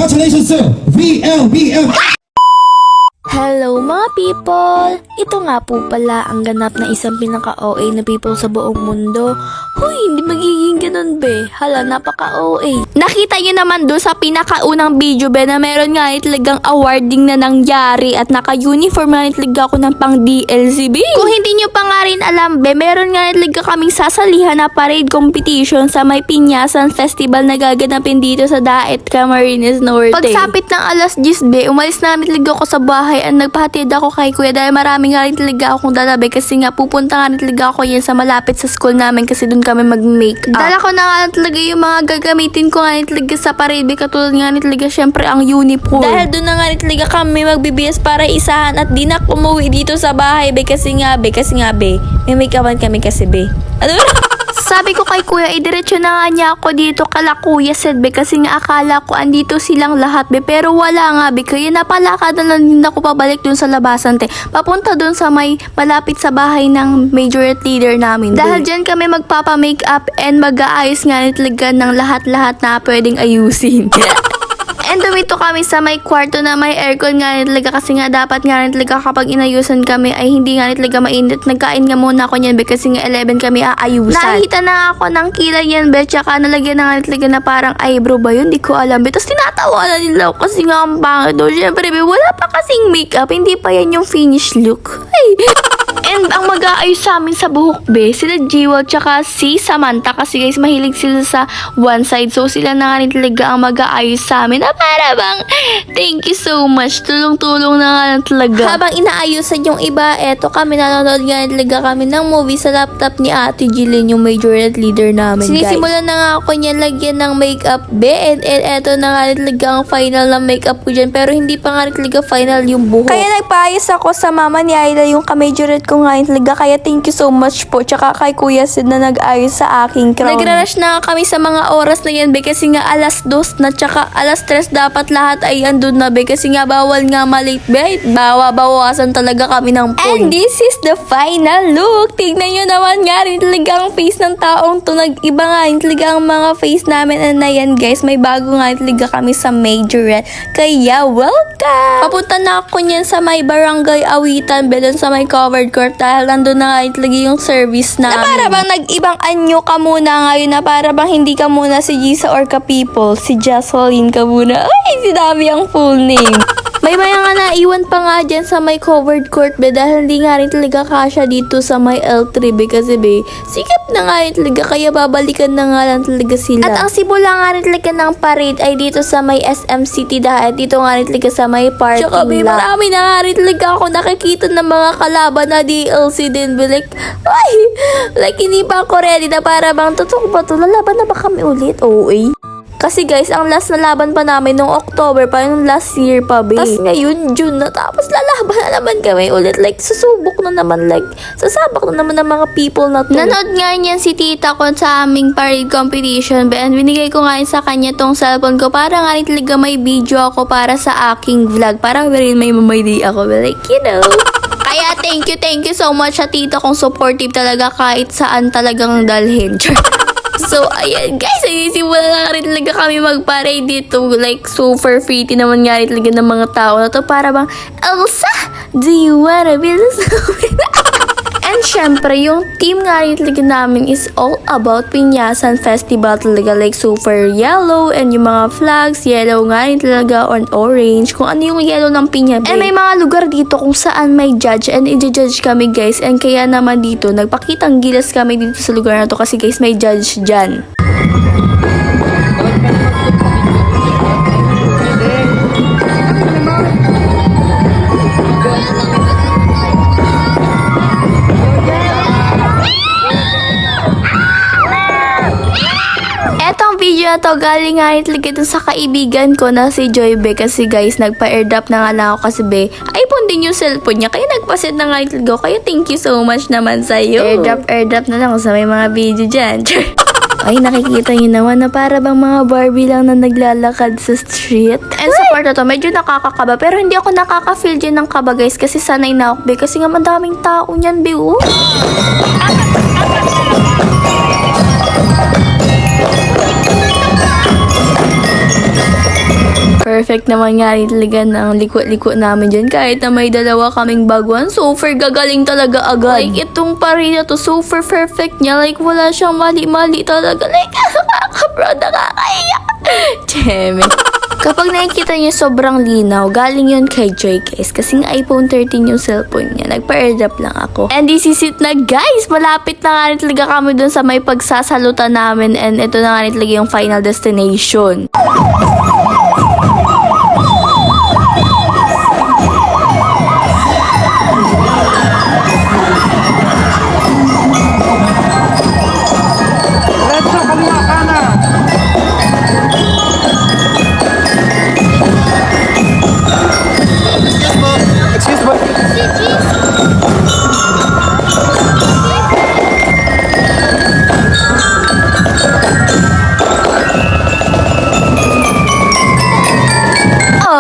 Congratulations to VLBM. Hello mga people! Ito nga po pala ang ganap na isang pinaka-OA na people sa buong mundo. Huy, hindi magiging ganun be. Hala, napaka-OA. Nakita nyo naman doon sa pinakaunang video be na meron nga talagang awarding na nangyari at naka-uniform nga talaga ako ng pang DLC be. Kung hindi nyo pa nga rin alam be, meron nga talaga kaming sasalihan na parade competition sa may Pinyasan Festival na gaganapin dito sa Daet, Camarines Norte. Pagsapit ng alas 10 be, umalis namin talaga ako sa bahay at nagpahatid ako kay kuya dahil marami nga rin talaga akong dalabe kasi nga pupunta nga rin talaga ako yan sa malapit sa school namin kasi doon kami mag-make up. Dala ko na nga talaga yung mga gagamitin ko nga rin talaga sa parade katulad nga rin talaga syempre ang uniform. Dahil doon na nga rin talaga kami magbibihis para isahan at di na umuwi dito sa bahay be kasi nga be, may make upan kami kasi be. Ano? Sabi ko kay kuya, idiretso na nga niya ako dito kala kuya said be kasi nga akala ko andito silang lahat be pero wala nga be kaya napalakad na lang din ako pabalik dun sa labasan te. Papunta dun sa may malapit sa bahay ng majority leader namin. Dahil dyan kami magpapa-make up and mag-aayos nga talaga ng lahat-lahat na pwedeng ayusin. And dumito kami sa may kwarto na may aircon nga rin talaga kasi nga dapat nga rin talaga kapag inayusan kami ay hindi nga rin talaga mainit. Nagkain nga muna ako niyan be kasi nga 11 kami aayusan. Nakita na ako ng kilay yan be tsaka nalagyan na nga rin talaga na parang eyebrow ba yun? Di ko alam be. Tapos tinatawa na nila ako kasi nga ang pangit doon. Siyempre be wala pa kasing makeup. Hindi pa yan yung finished look. Ay. And ang mag-aayos sa amin sa buhok be, sila Jewel tsaka si Samantha kasi guys mahilig sila sa one side. So sila na nga rin talaga ang mag-aayos sa amin na para bang thank you so much. Tulong-tulong na nga lang talaga. Habang inaayusan yung iba, eto kami nanonood nga rin talaga kami ng movie sa laptop ni Ate Jillian yung majority leader namin guys. Sinisimulan na nga ako niya lagyan ng makeup be and eto na nga rin talaga ang final na makeup ko dyan pero hindi pa nga rin talaga final yung buhok. Kaya nagpaayos ako sa mama ni Ayla yung ka-majorette ko nga talaga kaya thank you so much po tsaka kay Kuya Sid na nag-ayos sa aking crown. Nagra-rush na kami sa mga oras na yan be kasi nga alas 2 na tsaka alas 3 dapat lahat ay andun na be kasi nga bawal nga malate be. Bawasan talaga kami ng point. And this is the final look. Tignan nyo naman nga rin talaga ang face ng taong to. Nag-iba nga rin talaga ang mga face namin and na yan guys. May bago nga rin talaga kami sa majorette. Kaya welcome! Papunta na ako niyan sa may barangay Awitan be dun sa may covered court dahil nandun na nga talaga yung service namin. Na para bang nag-ibang anyo ka muna ngayon na para bang hindi ka muna si Gisa or ka people. Si Jocelyn ka muna. Ay, sinabi ang full name. May nga naiwan pa nga dyan sa may covered court be dahil hindi nga rin talaga kasya dito sa may L3 be kasi be sikap na nga rin talaga kaya babalikan na nga lang talaga sila. At ang simula nga rin talaga ng parade ay dito sa may SM City dahil dito nga rin talaga sa may parking lot. Tsaka be marami na nga rin talaga ako nakikita ng mga kalaban na DLC din be like hindi pa ako ready na para bang totoo ba to lalaban na ba kami ulit? OA. Kasi guys, ang last na laban pa namin nung October pa, yung last year pa, be. Tapos ngayon, June na, tapos lalaban na naman kami ulit. Like, susubok na naman, like, sasabak na naman ng mga people na to. Nanood nga niyan si tita ko sa aming parade competition, be, and binigay ko nga sa kanya tong cellphone ko para nga rin talaga may video ako para sa aking vlog. Para rin may mamay ako, be, like, you know. Kaya thank you so much sa tita kong supportive talaga kahit saan talagang dalhin. So, ayan guys, simula na rin talaga kami mag-parade dito. Like, super pretty naman nga rin talaga ng mga tao na to. Para bang, Elsa, do you wanna be the And syempre, yung team nga rin talaga namin is all about Pinyasan Festival talaga. Like, super yellow and yung mga flags, yellow nga rin talaga on orange. Kung ano yung yellow ng pinya. And may mga lugar dito kung saan may judge and i-judge kami guys. And kaya naman dito, nagpakitang gilas kami dito sa lugar na to kasi guys, may judge dyan. Etong video na to galing nga rin talaga dun sa kaibigan ko na si Joy be kasi guys nagpa-airdrop na nga lang ako kasi be iPhone din yung cellphone niya kaya nagpa-send na nga rin talaga ako kaya thank you so much naman sa'yo. Airdrop na lang sa may mga video dyan. Ay, nakikita niyo naman na para bang mga Barbie lang na naglalakad sa street. And sa part na to, medyo nakakakaba. Pero hindi ako nakaka-feel dyan ng kaba guys kasi sanay na ako be kasi nga madaming tao niyan be. perfect naman nga rin talaga ng liko-liko namin dyan. Kahit na may dalawa kaming baguhan, super gagaling talaga agad. Like, itong pari na to, super perfect niya. Like, wala siyang mali-mali talaga. Like, bro, nakakaiyak. Cheme. Kapag nakikita niyo sobrang linaw, galing yun kay Joy guys. Kasing iPhone 13 yung cellphone niya. Nagpa-airdrop lang ako. And this is it na guys. Malapit na nga rin talaga kami dun sa may pagsasalutan namin. And ito na nga rin talaga yung final destination.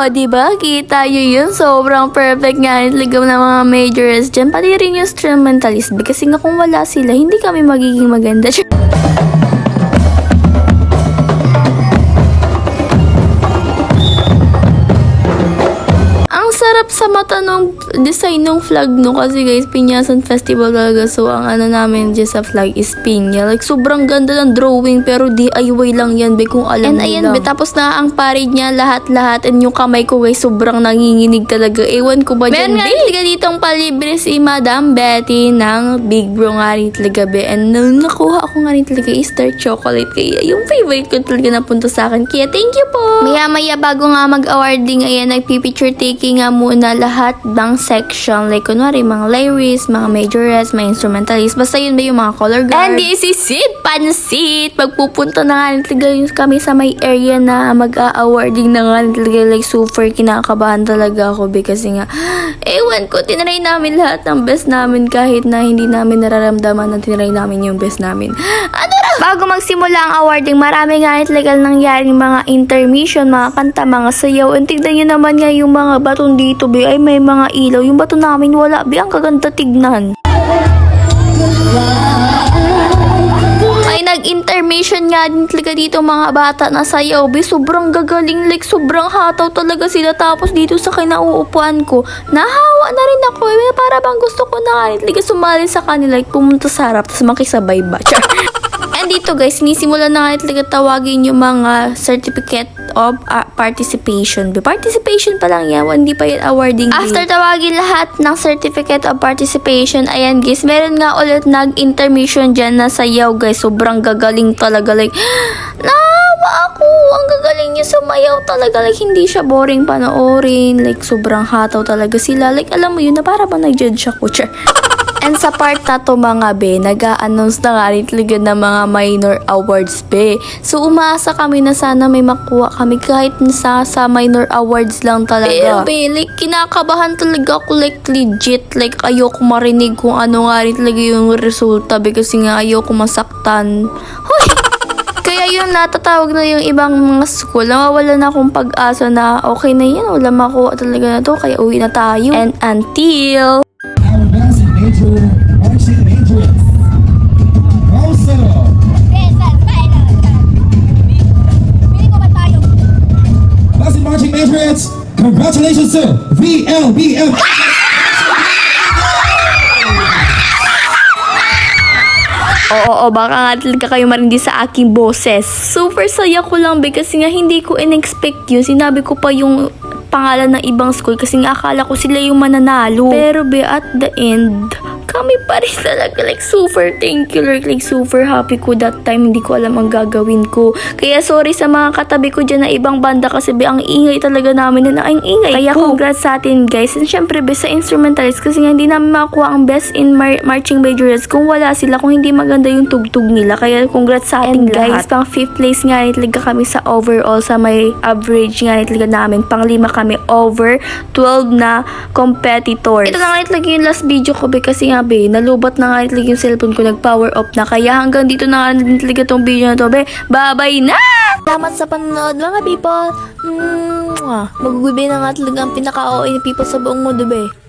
Diba? Kita nyo yun. Sobrang perfect nga rin talaga ng mga majors dyan. Pati rin yung instrumentalist. Kasi nga kung wala sila, hindi kami magiging maganda. Sarap sa mata nung design ng flag no kasi guys Pinyasan Festival talaga so ang ano namin dyan sa flag is pinya like sobrang ganda ng drawing pero DIY lang yan be kung alam and ayan be tapos na ang parade niya lahat and yung kamay ko guys sobrang nanginginig talaga ewan ko ba dyan be talaga ditong palibre si Madam Betty ng Big Bro nga rin talaga be and nung nakuha ako nga rin talaga is dark chocolate kaya yung favorite ko talaga napunta sa akin kaya thank you po maya bago nga mag-awarding ayan nagpipicture taking nga muna lahat ng section. Like, kunwari, mga lyrics, mga majorettes, mga instrumentalist. Basta yun ba yung mga color guard. And this is it! Pansit! Magpupunta na nga talaga kami sa may area na mag-a-awarding na nga talaga. Like, super kinakabahan talaga ako. Kasi nga, ewan ko, tinry namin lahat ng best namin kahit na hindi namin nararamdaman na tinry namin yung best namin. Ano na? Bago magsimula ang awarding, marami nga talaga nangyaring mga intermission, mga kanta, mga sayaw. And tignan nyo naman nga yung mga baton dito, be. Ay, may mga ilaw. Yung bato namin wala, be. Ang kaganda tignan. Ay, nag-intermission nga din talaga dito mga bata na sayaw, be. Sobrang gagaling, like, sobrang hataw talaga sila. Tapos dito sa kinauupuan ko, nahawa na rin ako, eh. Para bang gusto ko na nga talaga sumali sa kanila, like, pumunta sa harap, tapos makisabay ba? And dito guys, sinisimulan na nga talaga tawagin yung mga certificate of participation. Participation pa lang yan, hindi pa yan awarding. After tawagin lahat ng certificate of participation, ayan guys, meron nga ulit nag-intermission dyan na sayaw guys. Sobrang gagaling talaga. Like, naawa ako. Ang gagaling niya sumayaw talaga. Like, hindi siya boring panoorin. Like, sobrang hataw talaga sila. Like, alam mo yun na para ba nag-judge ako? And sa part na to mga be, nag-a-announce na nga rin talaga ng mga minor awards be. So umaasa kami na sana may makuha kami kahit sa minor awards lang talaga. Pero be, like kinakabahan talaga ako like legit. Like ayoko marinig kung ano nga rin talaga yung resulta be kasi nga ayoko masaktan. Hoy! Kaya yun, natatawag na yung ibang mga school. Nawawala na akong pag-asa na okay na yan. Wala makuha talaga na to. Kaya uwi na tayo. And until... Marching Majors. Also, Classic Marching Majors, congratulations to VLBF. Oo, baka nga talaga kayo marindi sa aking boses. Super saya ko lang be kasi nga hindi ko in-expect yun. Sinabi ko pa yung pangalan ng ibang school kasi nga akala ko sila yung mananalo. Pero be, at the end, kami pa rin talaga. Like, super thank you. Like, super happy ko that time. Hindi ko alam ang gagawin ko. Kaya sorry sa mga katabi ko dyan na ibang banda kasi be, ang ingay talaga namin na ang ingay. Kaya congrats sa atin guys. And syempre be, sa instrumentalist kasi nga hindi namin makakuha ang best in marching majors kung wala sila, kung hindi maganda yung tugtog nila. Kaya congrats sa atin guys. Pang 5th place nga rin talaga kami sa overall sa may average nga rin talaga namin. Pang 5 kami over 12 na competitors. Ito na nga rin talaga yung last video ko be kasi nga be, nalubat na nga rin talaga yung cellphone ko, nag-power off na. Kaya hanggang dito na nga rin talaga tong video na to be. Bye-bye na! Salamat sa panonood mga people. Magugubi na nga talaga ang pinaka-OA ni people sa buong mundo be.